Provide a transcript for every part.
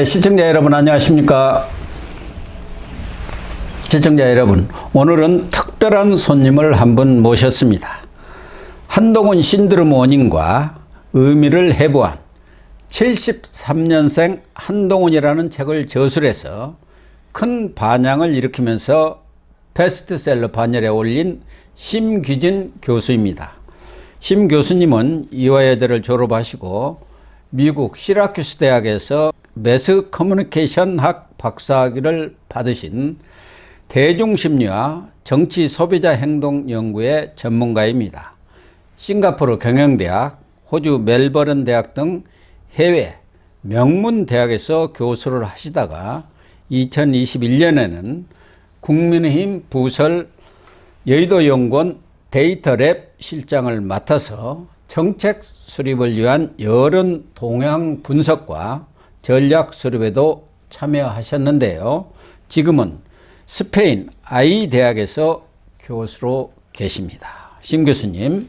시청자 여러분 안녕하십니까. 시청자 여러분, 오늘은 특별한 손님을 한 분 모셨습니다. 한동훈 신드롬 원인과 의미를 해부한 73년생 한동훈이라는 책을 저술해서 큰 반향을 일으키면서 베스트셀러 반열에 올린 심규진 교수입니다. 심 교수님은 이화여대를 졸업하시고 미국 시라큐스 대학에서 매스 커뮤니케이션 학 박사학위를 받으신 대중심리와 정치 소비자 행동 연구의 전문가입니다. 싱가포르 경영대학, 호주 멜버른 대학 등 해외 명문 대학에서 교수를 하시다가 2021년에는 국민의힘 부설 여의도연구원 데이터랩 실장을 맡아서 정책 수립을 위한 여론 동향 분석과 전략 수립에도 참여하셨는데요. 지금은 스페인 아이 대학에서 교수로 계십니다. 심 교수님,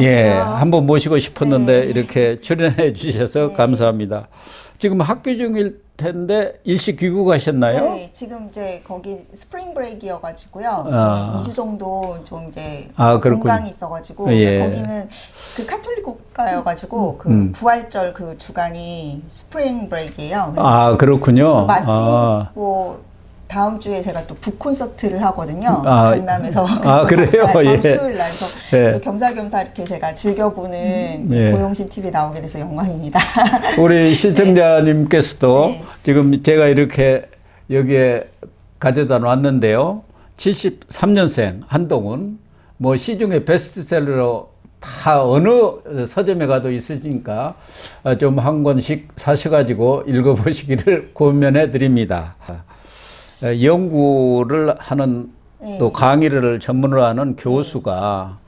예, 한번 모시고 싶었는데 이렇게 출연해 주셔서 감사합니다. 지금 학교 중일 텐데 일시 귀국하셨나요? 네, 지금 이제 거기 스프링 브레이크여가지고요. 2주 정도 좀 이제 공강이 있어가지고 거기는 그 카톨릭 국가여가지고 그 부활절 그 주간이 스프링 브레이크예요. 아, 그렇군요. 마침 뭐 다음 주에 제가 또 북 콘서트를 하거든요. 강남에서. 아, 그래요? 다음 주 토요일 날서 겸사겸사 이렇게 제가 즐겨보는 고용신 TV 나오게 돼서 영광입니다. 우리 시청자님께서도 지금 제가 이렇게 여기에 가져다 놨는데요. 73년생 한동훈, 뭐 시중에 베스트셀러로 다 어느 서점에 가도 있으니까 좀 한 권씩 사셔가지고 읽어보시기를 권면해 드립니다. 연구를 하는 또 강의를 전문으로 하는 교수가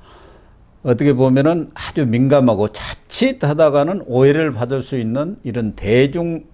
어떻게 보면은 아주 민감하고 자칫 하다가는 오해를 받을 수 있는 이런 대중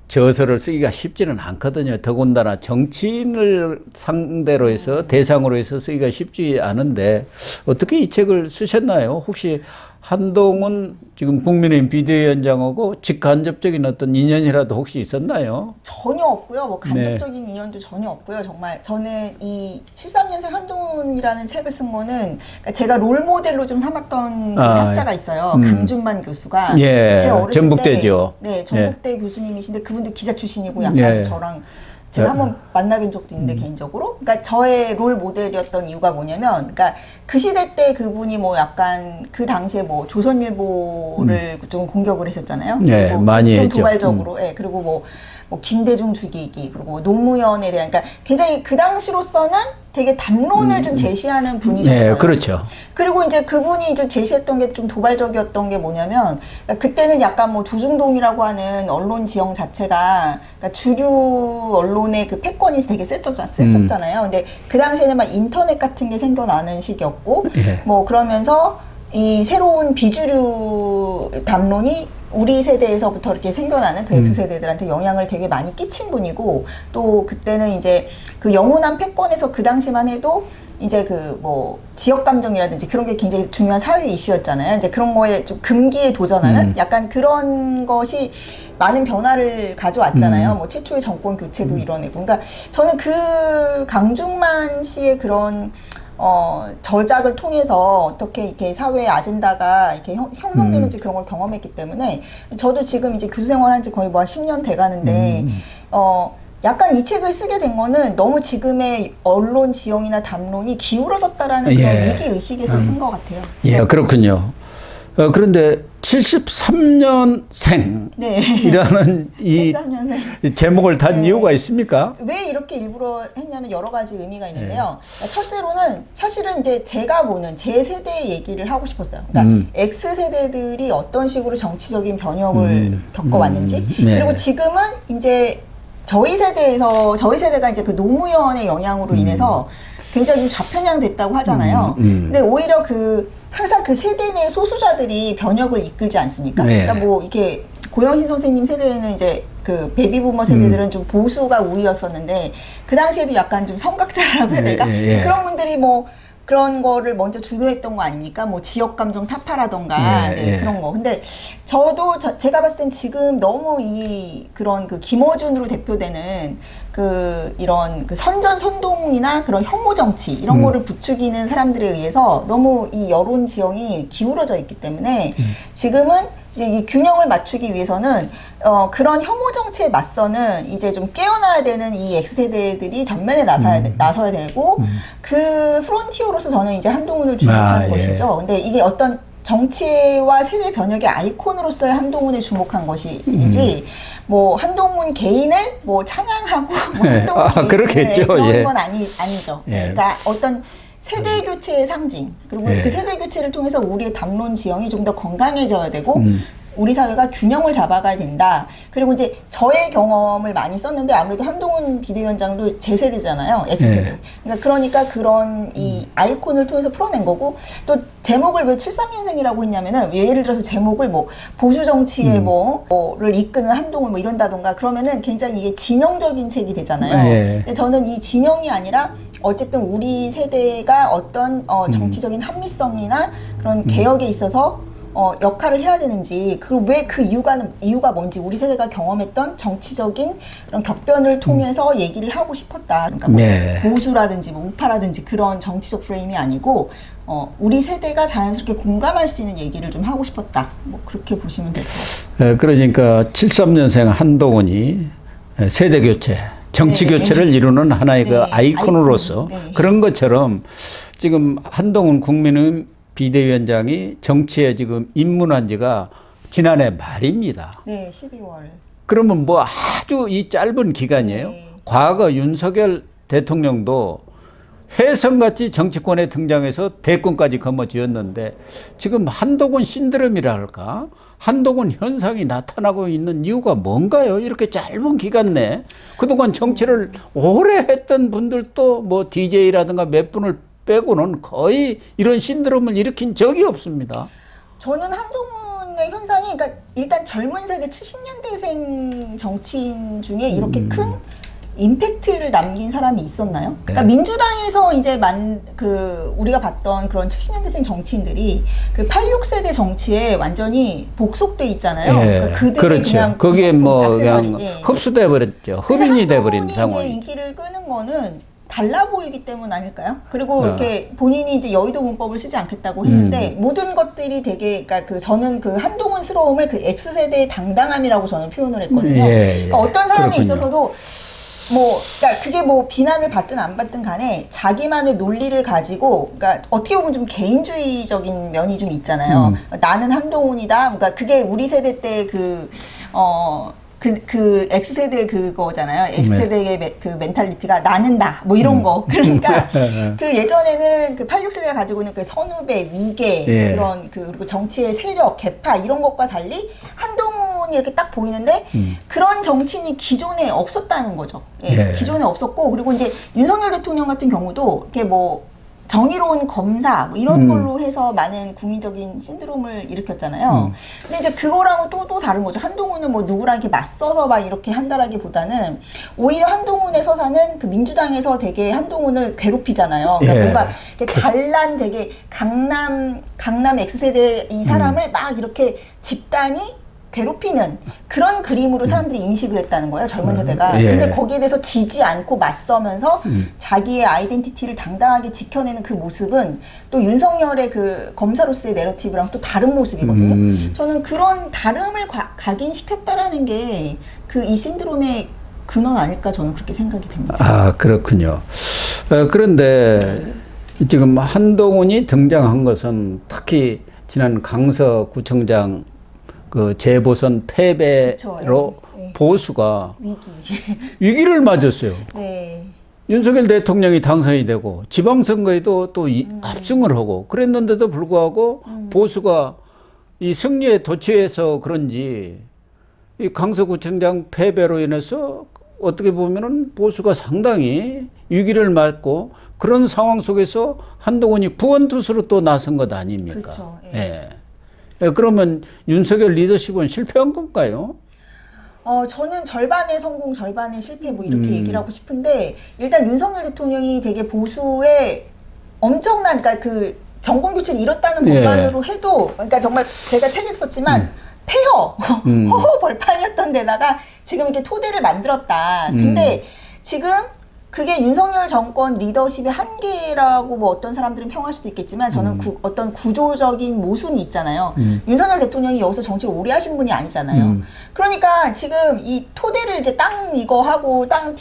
저서를 쓰기가 쉽지는 않거든요. 더군다나 정치인을 상대로 해서 대상으로 해서 쓰기가 쉽지 않은데 어떻게 이 책을 쓰셨나요? 혹시 한동훈 지금 국민의힘 비대위원장하고 직간접적인 어떤 인연이라도 혹시 있었나요? 전혀 없고요. 뭐 간접적인 인연도 전혀 없고요. 정말 저는 이 73년생 한동훈이라는 책을 쓴 거는 제가 롤 모델로 좀 삼았던 학자가 있어요. 강준만 교수가. 제 어렸을 전북대죠. 때, 네, 전북대 교수님이신데 그분도 기자 출신이고 약간 저랑 제가 한번 만나뵌 적도 있는데 개인적으로. 그러니까 저의 롤 모델이었던 이유가 뭐냐면, 그러니까 그 시대 때 그분이 뭐 약간 그 당시에 뭐 조선일보를 좀 공격을 했었잖아요. 네, 많이 좀 했죠. 도발적으로. 그리고 뭐 김대중 죽이기, 그리고 노무현에 대한, 그러니까 굉장히 그 당시로서는 되게 담론을 좀 제시하는 분이셨어요. 네, 그렇죠. 그리고 이제 그분이 좀 제시했던 게 좀 도발적이었던 게 뭐냐면, 그러니까 그때는 약간 뭐 조중동이라고 하는 언론 지형 자체가, 그러니까 주류 언론의 그 패권이 되게 셌었잖아요. 근데 그 당시에는 막 인터넷 같은 게 생겨나는 시기였고, 뭐 그러면서 이 새로운 비주류 담론이 우리 세대에서부터 이렇게 생겨나는 그 X세대들한테 영향을 되게 많이 끼친 분이고, 또 그때는 이제 그 영원한 패권에서 그 당시만 해도 이제 그 뭐 지역 감정이라든지 그런 게 굉장히 중요한 사회 이슈였잖아요. 이제 그런 거에 좀 금기에 도전하는 약간 그런 것이 많은 변화를 가져왔잖아요. 뭐 최초의 정권 교체도 이뤄내고. 그러니까 저는 그 강중만 씨의 그런 저작을 통해서 어떻게 이렇게 사회의 아젠다가 이렇게 형성되는지 그런 걸 경험했기 때문에 저도 지금 이제 교수 생활한 지 거의 뭐 한 10년 돼 가는데 약간 이 책을 쓰게 된 거는 너무 지금의 언론 지형이나 담론이 기울어졌다라는 그런 위기의식에서 쓴 것 같아요. 예, 그렇군요. 그런데 73년생이라는 이 제목을 단 이유가 있습니까? 왜 이렇게 일부러 했냐면 여러 가지 의미가 있는데요. 첫째로는 사실은 이제 제가 보는 제 세대의 얘기를 하고 싶었어요. 그러니까 X세대들이 어떤 식으로 정치적인 변혁을 겪어왔는지, 그리고 지금은 이제 저희 세대가 이제 그 노무현의 영향으로 인해서 굉장히 좌편향됐다고 하잖아요. 근데 오히려 항상 그 세대 내 소수자들이 변혁을 이끌지 않습니까? 그러니까 뭐 이렇게 고영신 선생님 세대에는 이제 그 베이비부머 세대들은 좀 보수가 우위였었는데 그 당시에도 약간 좀 성각자라고 해야 될까? 그런 분들이 뭐 그런 거를 먼저 주도했던 거 아닙니까? 뭐 지역 감정 타파라던가 예, 네, 예. 그런 거. 근데 저도 제가 봤을 땐 지금 너무 그런 그 김어준으로 대표되는 이런 선전 선동이나 그런 혐오 정치 이런 거를 부추기는 사람들에 의해서 너무 이 여론 지형이 기울어져 있기 때문에 지금은 이 균형을 맞추기 위해서는 그런 혐오 정치에 맞서는 이제 좀 깨어나야 되는 이 X세대들이 전면에 나서야 되고 그 프론티어로서 저는 이제 한동훈을 주목하는 것이죠. 근데 이게 어떤 정치와 세대 변혁의 아이콘으로서의 한동훈에 주목한 것이지 뭐 한동훈 개인을 뭐 찬양하고 뭐 한동훈 개인을 그렇겠죠. 그런 건 아니죠. 예. 그러니까 어떤 세대 교체의 상징 그리고 예. 그 세대 교체를 통해서 우리의 담론 지형이 좀 더 건강해져야 되고 우리 사회가 균형을 잡아가야 된다. 그리고 이제 저의 경험을 많이 썼는데 아무래도 한동훈 비대위원장도 제 세대잖아요. X세대. 네. 그러니까 그런 이 아이콘을 통해서 풀어낸 거고 또 제목을 왜 73년생이라고 했냐면은 예를 들어서 제목을 뭐 보수 정치의 뭐를 이끄는 한동훈 뭐 이런다던가 그러면은 굉장히 이게 진영적인 책이 되잖아요. 네. 근데 저는 이 진영이 아니라 어쨌든 우리 세대가 어떤 정치적인 합리성이나 그런 개혁에 있어서 역할을 해야 되는지, 그리고 왜 그 이유가 뭔지, 우리 세대가 경험했던 정치적인 그런 격변을 통해서 얘기를 하고 싶었다. 그러니까 뭐 네. 보수라든지 뭐 우파라든지 그런 정치적 프레임이 아니고, 우리 세대가 자연스럽게 공감할 수 있는 얘기를 좀 하고 싶었다. 뭐 그렇게 보시면 될 것 같아요. 그러니까 73년생 한동훈이 세대 교체, 정치 네. 교체를 이루는 하나의 네. 그 아이콘으로서 네. 그런 것처럼 지금 한동훈 국민의힘 비대위원장이 정치에 지금 입문한 지가 지난해 말입니다. 네, 12월. 그러면 뭐 아주 이 짧은 기간이에요. 네. 과거 윤석열 대통령도 혜성같이 정치권에 등장해서 대권까지 거머쥐었는데 지금 한동훈 신드롬이라 할까? 한동훈 현상이 나타나고 있는 이유가 뭔가요? 이렇게 짧은 기간 내에 그동안 정치를 오래 했던 분들도 뭐 DJ라든가 몇 분을 빼고는 거의 이런 신드롬을 일으킨 적이 없습니다. 저는 한동훈의 현상이, 그러니까 일단 젊은 세대 70년대생 정치인 중에 이렇게 큰 임팩트를 남긴 사람이 있었나요? 그러니까 민주당에서 이제 우리가 봤던 그런 70년대생 정치인들이 그 86세대 정치에 완전히 복속돼 있잖아요. 예, 그러니까 그들이 그렇죠. 그냥 그게 뭐 악세사리, 그냥 예. 흡수돼 버렸죠. 흡인이 돼 버린 이제 상황이. 인기를 끄는 거는 달라 보이기 때문 아닐까요? 그리고 이렇게 본인이 이제 여의도 문법을 쓰지 않겠다고 했는데 모든 것들이 되게, 그러니까 저는 그 한동훈스러움을 그 X세대의 당당함이라고 저는 표현을 했거든요. 그러니까 어떤 사안에 그렇군요. 있어서도 그러니까 그게 뭐 비난을 받든 안 받든 간에 자기만의 논리를 가지고, 그러니까 어떻게 보면 좀 개인주의적인 면이 좀 있잖아요. 나는 한동훈이다. 그러니까 그게 우리 세대 때 그 X세대 그거잖아요. X세대의 그 멘탈리티가 나는 나, 뭐 이런 거. 그러니까 그 예전에는 그 86세대가 가지고 있는 그 선후배, 위계, 그런 그리고 정치의 세력, 계파 이런 것과 달리 한동훈이 이렇게 딱 보이는데 그런 정치인이 기존에 없었다는 거죠. 기존에 없었고, 그리고 이제 윤석열 대통령 같은 경우도 이렇게 뭐 정의로운 검사 뭐 이런 걸로 해서 많은 국민적인 신드롬을 일으켰잖아요. 근데 이제 그거랑은 또 다른 거죠. 한동훈은 뭐 누구랑 이렇게 맞서서 막 이렇게 한다라기보다는 오히려 한동훈의 서사는 그 민주당에서 되게 한동훈을 괴롭히잖아요. 그러니까 뭔가 이렇게 잘난 되게 강남 X세대 이 사람을 막 이렇게 집단이 괴롭히는 그런 그림으로 사람들이 인식을 했다는 거예요, 젊은 세대가. 근데 거기에 대해서 지지 않고 맞서면서 자기의 아이덴티티를 당당하게 지켜내는 그 모습은 또 윤석열의 그 검사로서의 내러티브랑 또 다른 모습이거든요. 저는 그런 다름을 각인시켰다라는 게 그 이 신드롬의 근원 아닐까, 저는 그렇게 생각이 됩니다. 아, 그렇군요. 그런데 지금 한동훈이 등장한 것은 특히 지난 강서구청장 그 재보선 패배로 그렇죠. 보수가 위기를 맞았어요. 네. 윤석열 대통령이 당선이 되고 지방선거에도 또 압승을 하고 그랬는데도 불구하고 보수가 이 승리에 도취해서 그런지 이 강서구청장 패배로 인해서 어떻게 보면은 보수가 상당히 위기를 맞고 그런 상황 속에서 한동훈이 구원투수로 또 나선 것 아닙니까? 그렇죠. 그러면 윤석열 리더십은 실패한 건가요? 저는 절반의 성공, 절반의 실패 뭐 이렇게 얘기를 하고 싶은데, 일단 윤석열 대통령이 되게 보수의 엄청난, 그러니까 그 정권 교체를 이뤘다는 예. 것만으로 해도, 그러니까 정말 제가 책에 썼지만 폐허, 허허 벌판이었던 데다가 지금 이렇게 토대를 만들었다. 근데 지금 그게 윤석열 정권 리더십의 한계라고 뭐 어떤 사람들은 평할 수도 있겠지만 저는 어떤 구조적인 모순이 있잖아요. 윤석열 대통령이 여기서 정치를 오래 하신 분이 아니잖아요. 그러니까 지금 이 토대를 이제 땅 이거 하고 땅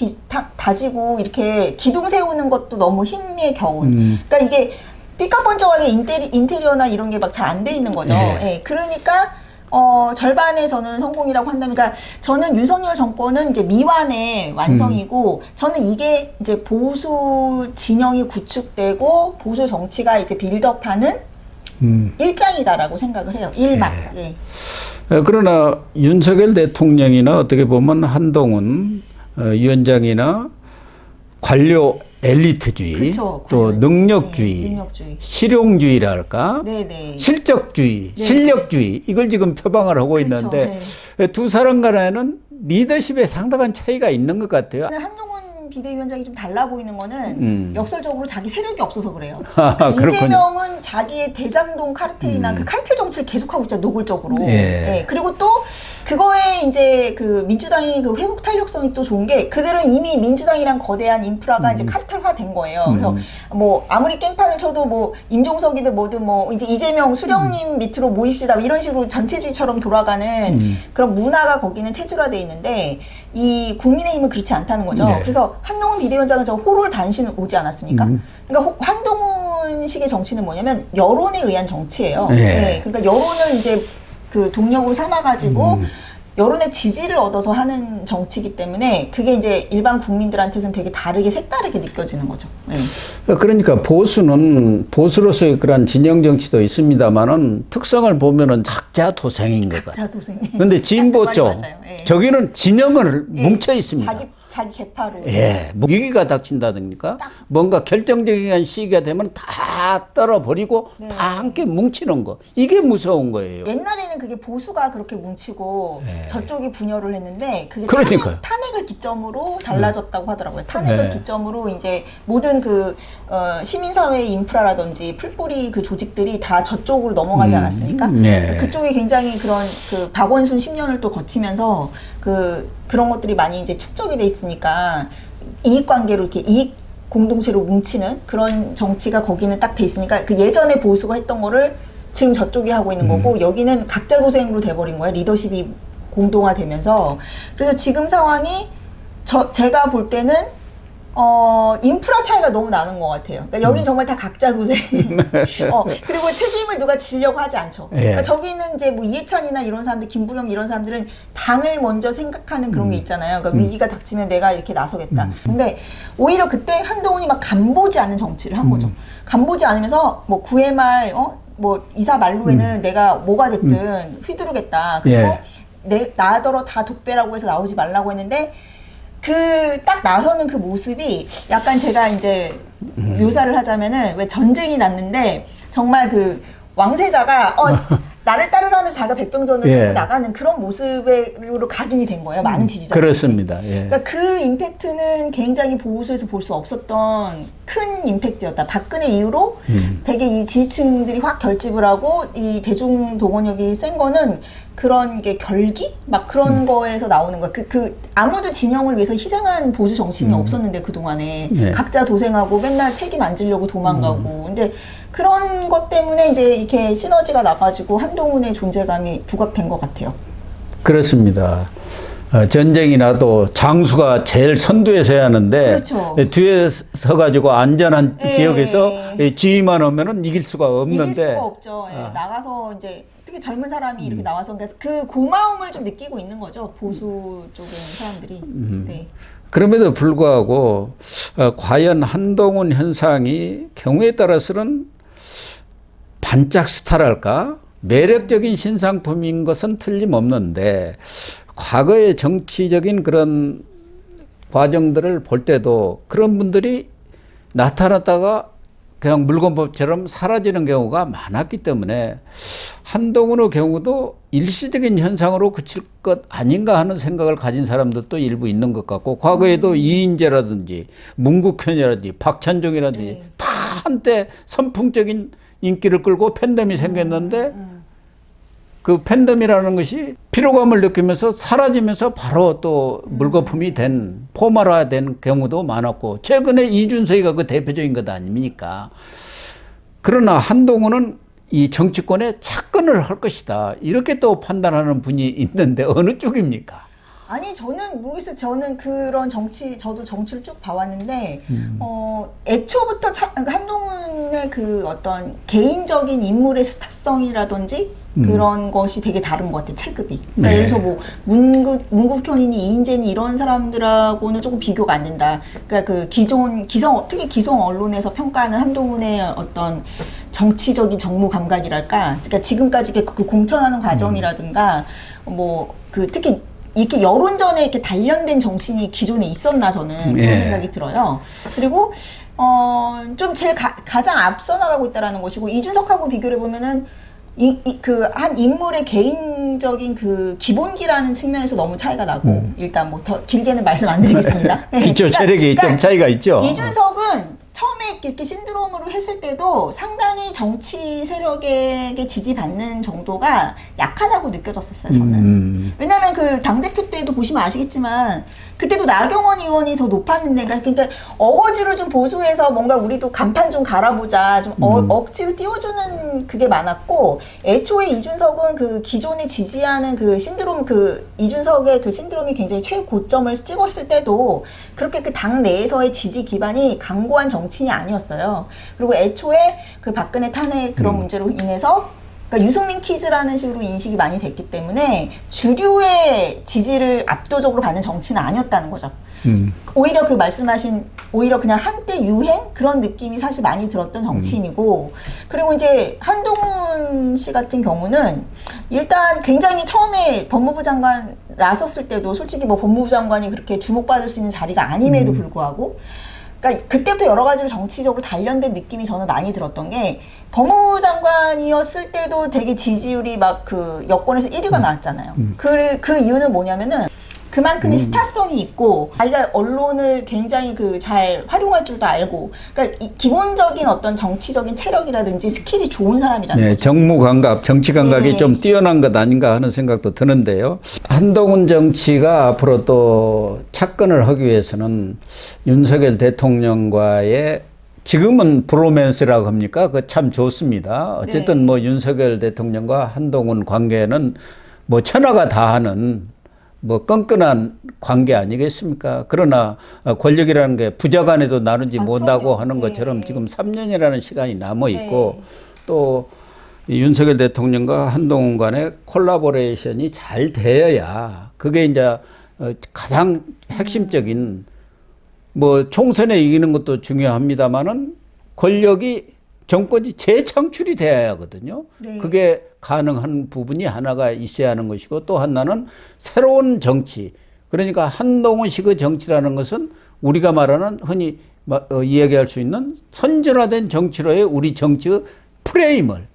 다지고 이렇게 기둥 세우는 것도 너무 힘에 겨운. 그러니까 이게 삐까뻔쩍하게 인테리어나 이런 게 막 잘 안 돼 있는 거죠. 예, 그러니까 절반의 저는 성공이라고 한다면, 그러니까 저는 윤석열 정권은 이제 미완의 완성이고, 저는 이게 이제 보수 진영이 구축되고, 보수 정치가 이제 빌드업하는 일장이다라고 생각을 해요. 일막. 예. 그러나 윤석열 대통령이나 어떻게 보면 한동훈 위원장이나 관료 엘리트주의, 그쵸, 또 관료 능력주의, 능력주의. 실용주의랄까, 네네. 실적주의, 네. 실력주의 이걸 지금 표방을 하고 그렇죠. 있는데 두 사람 간에는 리더십에 상당한 차이가 있는 것 같아요. 한동훈 비대위원장이 좀 달라 보이는 거는 역설적으로 자기 세력이 없어서 그래요. 그렇군요. 이재명은 자기의 대장동 카르텔이나 그 카르텔 정치를 계속하고 있잖아요, 노골적으로. 예. 네, 그리고 또 그거에 이제 그 민주당이 그 회복 탄력성이 또 좋은 게 그들은 이미 민주당이랑 거대한 인프라가 이제 카르텔화 된 거예요. 그래서 뭐 아무리 깽판을 쳐도 뭐 임종석이든 뭐든 뭐 이제 이재명 수령님 밑으로 모입시다 이런 식으로 전체주의처럼 돌아가는 그런 문화가 거기는 체질화돼 있는데 이 국민의힘은 그렇지 않다는 거죠. 네. 그래서 한동훈 비대위원장은 저 호를 단신 오지 않았습니까? 그러니까 한동훈식의 정치는 뭐냐면 여론에 의한 정치예요. 네. 네. 그러니까 여론을 이제 그 동력으로 삼아가지고 여론의 지지를 얻어서 하는 정치이기 때문에 그게 이제 일반 국민들한테는 되게 다르게 색다르게 느껴지는 거죠. 네. 그러니까 보수는 보수로서의 그런 진영 정치도 있습니다만은 특성을 보면은 각자 도생인 것 같아요. 자 도생. 그런데 진보 쪽 예. 저기는 진영을 뭉쳐 있습니다. 자기 개파로. 예, 뭐 위기가 닥친다든가 뭔가 결정적인 시기가 되면 다 떨어버리고 네. 다 함께 뭉치는 거 이게 무서운 거예요. 옛날에는 그게 보수가 그렇게 뭉치고 네. 저쪽이 분열을 했는데 그게 그러니까요. 탄핵을 기점으로 달라졌다고 하더라고요. 탄핵을 네. 기점으로 이제 모든 그 시민사회 인프라라든지 풀뿌리 그 조직들이 다 저쪽으로 넘어가지 않았습니까? 네. 그쪽이 굉장히 그런 그 박원순 10년을 또 거치면서 그런 것들이 많이 이제 축적이 돼 있으니까 이익관계로 이렇게 이익 공동체로 뭉치는 그런 정치가 거기는 딱 돼 있으니까 그 예전에 보수가 했던 거를 지금 저쪽이 하고 있는 거고 여기는 각자 도생으로 돼버린 거예요. 리더십이 공동화되면서. 그래서 지금 상황이 제가 볼 때는 인프라 차이가 너무 나는 것 같아요. 그러니까 여긴 정말 다 각자 도생. 그리고 책임을 누가 지려고 하지 않죠. 예. 그러니까 저기는 이제 뭐 이해찬이나 이런 사람들, 김부겸 이런 사람들은 당을 먼저 생각하는 그런 게 있잖아요. 그러니까 위기가 닥치면 내가 이렇게 나서겠다. 근데 오히려 그때 한동훈이 막 간보지 않은 정치를 한 거죠. 간보지 않으면서 뭐 9회 말, 뭐 이사 말루에는 내가 뭐가 됐든 휘두르겠다. 그리고 예. 나더러 다 독배라고 해서 나오지 말라고 했는데 딱 나서는 그 모습이 약간 제가 이제 묘사를 하자면은 왜 전쟁이 났는데 정말 그 왕세자가 나를 따르라면서 자기가 백병전을 예. 끌고 나가는 그런 모습으로 각인이 된 거예요. 많은 지지자들이. 그렇습니다. 예. 그러니까 그 임팩트는 굉장히 보수에서 볼 수 없었던 큰 임팩트였다. 박근혜 이후로 되게 이 지지층들이 확 결집을 하고 이 대중 동원력이 센 거는 그런 게 결기? 막 그런 거에서 나오는 거야. 아무도 진영을 위해서 희생한 보수 정신이 없었는데 그동안에 네. 각자 도생하고 맨날 책임 안 지려고 도망가고. 근데 그런 것 때문에 이제 이렇게 시너지가 나가지고 한동훈의 존재감이 부각된 것 같아요. 그렇습니다. 전쟁이 나도 장수가 제일 선두에 서야 하는데 그렇죠. 뒤에 서가지고 안전한 예. 지역에서 지휘만 하면은 이길 수가 없는데. 이길 수가 없죠. 예, 나가서 이제 특히 젊은 사람이 이렇게 나와서 그래서 그 고마움을 좀 느끼고 있는 거죠. 보수 쪽의 사람들이. 네. 그럼에도 불구하고 과연 한동훈 현상이 경우에 따라서는 반짝 스타랄까? 매력적인 신상품인 것은 틀림없는데 과거의 정치적인 그런 과정들을 볼 때도 그런 분들이 나타났다가 그냥 물건법처럼 사라지는 경우가 많았기 때문에 한동훈의 경우도 일시적인 현상으로 그칠 것 아닌가 하는 생각을 가진 사람들도 일부 있는 것 같고 과거에도 이인재라든지 문국현이라든지 박찬종이라든지 다 한때 선풍적인 인기를 끌고 팬덤이 생겼는데 그 팬덤이라는 것이 피로감을 느끼면서 사라지면서 바로 또 물거품이 된 포괄화된 경우도 많았고 최근에 이준석이가 그 대표적인 것 아닙니까? 그러나 한동훈은 이 정치권에 착근을 할 것이다. 이렇게 또 판단하는 분이 있는데 어느 쪽입니까? 아니 저는 모르겠어요. 저는 그런 저도 정치를 쭉 봐왔는데 애초부터 한동훈의 그 어떤 개인적인 인물의 스타성이라든지 그런 것이 되게 다른 것 같아요. 체급이. 그러니까 예를 들어서 뭐 문국현이니 이인재니 이런 사람들하고는 조금 비교가 안 된다. 그러니까 그 특히 기성 언론에서 평가하는 한동훈의 어떤 정치적인 정무 감각이랄까. 그러니까 지금까지 그 공천하는 과정이라든가 뭐 그 특히 이렇게 여론전에 이렇게 단련된 정신이 기존에 있었나 저는 그런 생각이 들어요. 그리고 좀 제일 가장 앞서 나가고 있다라는 것이고 이준석하고 비교를 해보면은 그 한 인물의 개인적인 그 기본기라는 측면에서 너무 차이가 나고 일단 뭐 더 길게는 말씀 안 드리겠습니다. 기초 체력이 좀 차이가 있죠. 이준석은 처음에 이렇게 신드롬으로 했을 때도 상당히 정치 세력에게 지지받는 정도가 약하다고 느껴졌었어요, 저는. 왜냐면 그 당대표 때도 보시면 아시겠지만, 그때도 나경원 의원이 더 높았는데, 그러니까 어거지로 좀 보수해서 뭔가 우리도 간판 좀 갈아보자, 좀 억지로 띄워주는 그게 많았고, 애초에 이준석은 그 기존에 지지하는 그 신드롬, 이준석의 그 신드롬이 굉장히 최고점을 찍었을 때도 그렇게 그 당 내에서의 지지 기반이 강고한 정치인이 아니었어요. 그리고 애초에 그 박근혜 탄핵 그런 문제로 인해서 그러니까 유승민 키즈라는 식으로 인식이 많이 됐기 때문에 주류의 지지를 압도적으로 받는 정치는 아니었다는 거죠. 오히려 그 말씀하신 오히려 그냥 한때 유행 그런 느낌이 사실 많이 들었던 정치인이고 그리고 이제 한동훈 씨 같은 경우는 일단 굉장히 처음에 법무부 장관 나섰을 때도 솔직히 뭐 법무부 장관이 그렇게 주목받을 수 있는 자리가 아님에도 불구하고 그러니까 그때부터 여러 가지로 정치적으로 단련된 느낌이 저는 많이 들었던 게 법무부 장관이었을 때도 되게 지지율이 막 그 여권에서 1위가 나왔잖아요. 그 이유는 뭐냐면은 그만큼의 스타성이 있고 자기가 언론을 굉장히 그 잘 활용할 줄도 알고 그러니까 이 기본적인 어떤 정치적인 체력이라든지 스킬이 좋은 사람이라는 거죠. 정무 감각, 정치 감각이 좀 뛰어난 것 아닌가 하는 생각도 드는데요. 한동훈 정치가 앞으로 또 착근을 하기 위해서는 윤석열 대통령과의 지금은 브로맨스라고 합니까? 그 참 좋습니다. 어쨌든 뭐 윤석열 대통령과 한동훈 관계는 뭐 천하가 다 하는 뭐 끈끈한 관계 아니겠습니까? 그러나 권력이라는 게 부자 간에도 나누지 못하고 하는 것처럼 지금 3년이라는 시간이 남아 있고 또 윤석열 대통령과 한동훈 간의 콜라보레이션이 잘 되어야 그게 이제 가장 핵심적인 뭐 총선에 이기는 것도 중요합니다만은 권력이 정권이 재창출이 돼야 하거든요. 그게 가능한 부분이 하나가 있어야 하는 것이고 또 하나는 새로운 정치. 그러니까 한동훈식의 정치라는 것은 우리가 말하는 흔히 이야기할 수 있는 선진화된 정치로의 우리 정치의 프레임을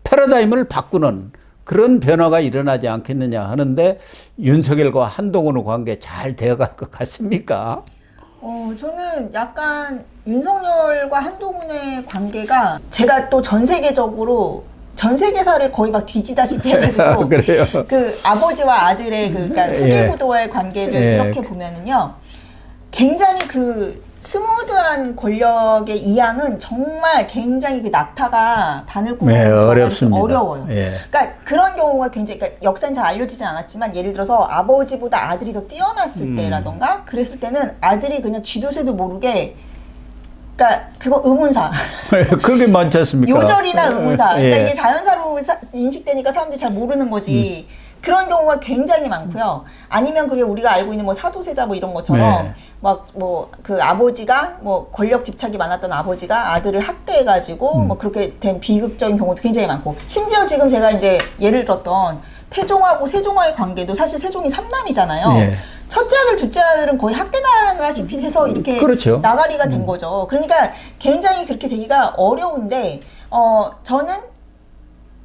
패러다임을 바꾸는 그런 변화가 일어나지 않겠느냐 하는데 윤석열과 한동훈의 관계 잘 되어갈 것 같습니까? 저는 약간 윤석열과 한동훈의 관계가 제가 또 전 세계적으로 전 세계사를 거의 막 뒤지다시피 해가지고 그 아버지와 아들의 그러니까 후계 구도와의 관계를 이렇게 보면은요 굉장히 그 스무드한 권력의 이양은 정말 굉장히 그 낙타가 바늘구멍으로 어렵습니다. 어려워요. 그러니까 그런 경우가 굉장히 그러니까 역사는 잘 알려지진 않았지만 예를 들어서 아버지보다 아들이 더 뛰어났을 때라던가 그랬을 때는 아들이 그냥 쥐도새도 모르게 그러니까 그거 의문사. 그게 많지 않습니까? 요절이나 의문사. 그러니까 이게 자연사로 인식되니까 사람들이 잘 모르는 거지. 그런 경우가 굉장히 많고요. 아니면 그게 우리가 알고 있는 뭐 사도세자 뭐 이런 것처럼 막 뭐 그 아버지가 뭐 권력 집착이 많았던 아버지가 아들을 학대해가지고 뭐 그렇게 된 비극적인 경우도 굉장히 많고 심지어 지금 제가 이제 예를 들었던 태종하고 세종과의 관계도 사실 세종이 삼남이잖아요. 첫째 아들, 둘째 아들은 거의 학대당하시피 해서 이렇게 나가리가 된 거죠. 그러니까 굉장히 그렇게 되기가 어려운데 저는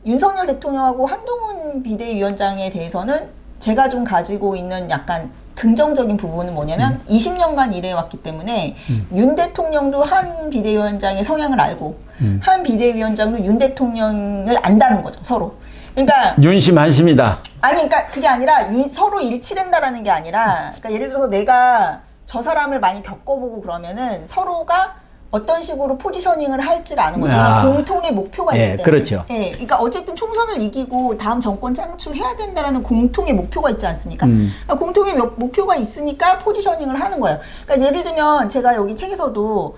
윤석열 대통령하고 한동훈 비대위원장에 대해서는 제가 좀 가지고 있는 약간 긍정적인 부분은 뭐냐면 20년간 일해왔기 때문에 윤 대통령도 한 비대위원장의 성향을 알고 한 비대위원장도 윤 대통령을 안다는 거죠, 서로. 그러니까 윤심한심이다. 아니, 그러니까 그게 아니라 서로 일치된다라는 게 아니라, 그러니까 예를 들어서 내가 저 사람을 많이 겪어보고 그러면은 서로가 어떤 식으로 포지셔닝을 할지를 아는 거죠. 공통의 목표가 있기 때문에. 그렇죠. 예, 그러니까 어쨌든 총선을 이기고 다음 정권 창출해야 된다라는 공통의 목표가 있지 않습니까? 그러니까 공통의 목표가 있으니까 포지셔닝을 하는 거예요. 그러니까 예를 들면 제가 여기 책에서도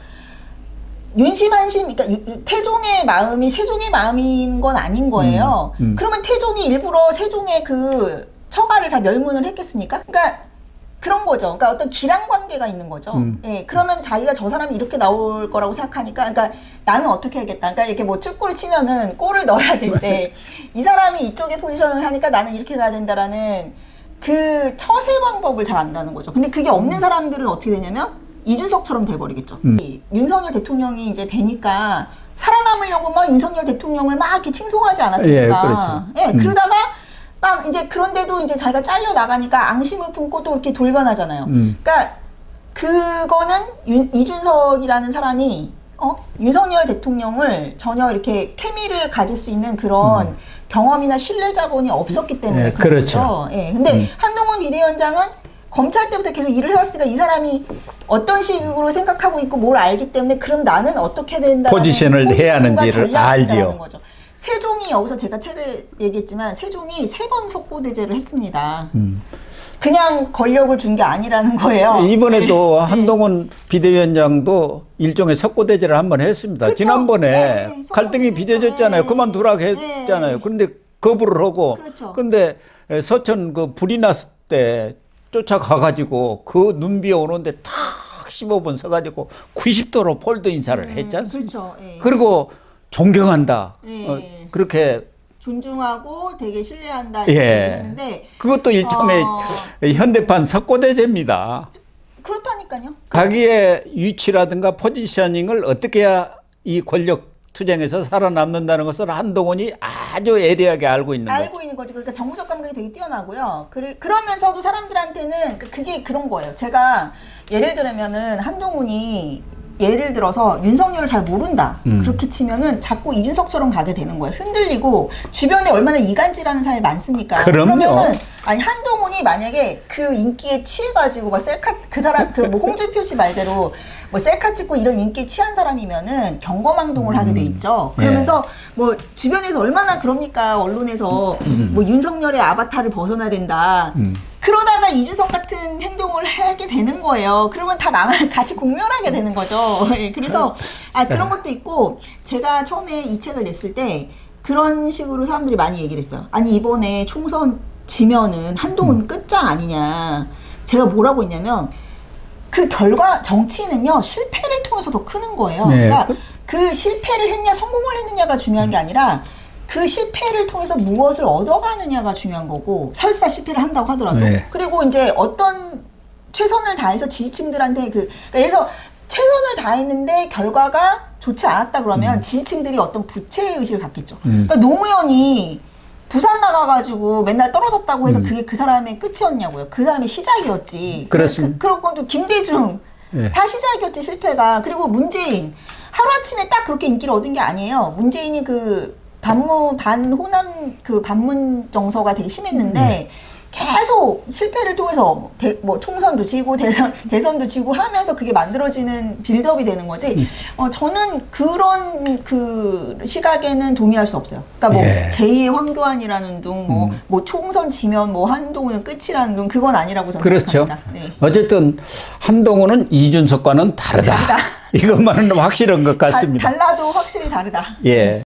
윤심한심, 그러니까 태종의 마음이 세종의 마음인 건 아닌 거예요. 그러면 태종이 일부러 세종의 그 처가를 다 멸문을 했겠습니까? 그러니까 그런 거죠. 그러니까 어떤 기량 관계가 있는 거죠. 예, 그러면 자기가 저 사람이 이렇게 나올 거라고 생각하니까, 그러니까 나는 어떻게 하겠다. 그러니까 이렇게 뭐 축구를 치면은 골을 넣어야 될 때 이 사람이 이쪽에 포지션을 하니까 나는 이렇게 가야 된다라는 그 처세 방법을 잘 안다는 거죠. 근데 그게 없는 사람들은 어떻게 되냐면 이준석처럼 돼버리겠죠. 윤석열 대통령이 이제 되니까 살아남으려고 막 윤석열 대통령을 막 이렇게 칭송하지 않았습니까? 예, 그렇죠. 예, 그러다가 막 이제 그런데도 이제 자기가 잘려 나가니까 앙심을 품고 또 이렇게 돌변하잖아요. 그러니까 그거는 이준석이라는 사람이 윤석열 대통령을 전혀 이렇게 케미를 가질 수 있는 그런 경험이나 신뢰 자본이 없었기 때문에 예, 그런 그렇죠. 거죠. 예, 근데 한동훈 비대위원장은 검찰 때부터 계속 일을 해왔으니까 이 사람이 어떤 식으로 생각하고 있고 뭘 알기 때문에 그럼 나는 어떻게 된다는 포지션을 해야 하는지를 알지요. 거죠. 세종이 여기서 제가 책에 얘기했지만 세종이 3번 석고대죄를 했습니다. 그냥 권력을 준 게 아니라는 거예요. 이번에도 한동훈 비대위원장도 일종의 석고대죄를 한번 했습니다. 그쵸? 지난번에 네, 갈등이 빚어졌잖아요. 네. 그만두라고 했잖아요. 그런데 거부를 하고, 그렇죠. 근데 서천 그 불이 났을 때 쫓아가가지고 그 눈비에 오는데 탁 15분 서가지고 90도로 폴드 인사를 했지 않습니까? 그렇죠. 예. 그리고 존경한다. 예. 그렇게 존중하고 되게 신뢰한다. 예. 이렇게 했는데 그것도 일종의 현대판 석고대죄입니다. 그렇다니까요. 자기의 위치라든가 포지셔닝을 어떻게 해야 이 권력 투쟁에서 살아남는다는 것을 한동훈이 아주 예리하게 알고 있는 거죠. 알고 있는 거죠. 그러니까 정무적 감각이 되게 뛰어나고요. 그러면서도 사람들한테는 그게 그런 거예요. 제가 예를 들면은 한동훈이 예를 들어서 윤석열을 잘 모른다. 그렇게 치면은 자꾸 이준석처럼 가게 되는 거예요. 흔들리고 주변에 얼마나 이간질하는 사람이 많습니까? 그럼요. 그러면은 아니 한동훈이 만약에 그 인기에 취해가지고 막 셀카 그 사람 그 뭐 홍준표 씨 말대로 뭐 셀카 찍고 이런 인기에 취한 사람이면은 경거망동을 하게 돼 있죠. 그러면서 뭐 주변에서 얼마나 그럽니까? 언론에서 뭐 윤석열의 아바타를 벗어나야 된다. 그러다가 이준석 같은 행동을 하게 되는 거예요. 그러면 다 같이 공멸하게 되는 거죠. 그래서 그런 것도 있고 제가 처음에 이 책을 냈을 때 그런 식으로 사람들이 많이 얘기를 했어요. 아니 이번에 총선 지면은 한동훈 끝장 아니냐. 제가 뭐라고 했냐면 그 결과 정치는요 실패를 통해서 더 크는 거예요. 네. 그러니까 그 실패를 했냐 성공을 했느냐가 중요한 게 아니라 그 실패를 통해서 무엇을 얻어가느냐가 중요한 거고 설사 실패를 한다고 하더라도 그리고 이제 어떤 최선을 다해서 지지층들한테 그러니까 예를 들어서 최선을 다했는데 결과가 좋지 않았다 그러면 지지층들이 어떤 부채의식을 갖겠죠. 그러니까 노무현이 부산 나가가지고 맨날 떨어졌다고 해서 그게 그 사람의 끝이었냐고요. 그 사람의 시작이었지. 그렇습니다. 그리고 또 김대중 다 시작이었지 실패가. 그리고 문재인 하루아침에 딱 그렇게 인기를 얻은 게 아니에요. 문재인이 그 반호남 그 반문 정서가 되게 심했는데 계속 실패를 통해서 뭐 총선도 지고 대선도 지고 하면서 그게 만들어지는 빌드업이 되는 거지. 저는 그런 그 시각에는 동의할 수 없어요. 그러니까 뭐 제2의 황교안이라는 둥, 뭐 총선 지면 뭐 한동훈은 끝이라는 둥 그건 아니라고 저는 그렇죠. 생각합니다. 네. 어쨌든 한동훈은 이준석과는 다르다. 이것만은 확실한 것 같습니다. 달라도 확실히 다르다. 예.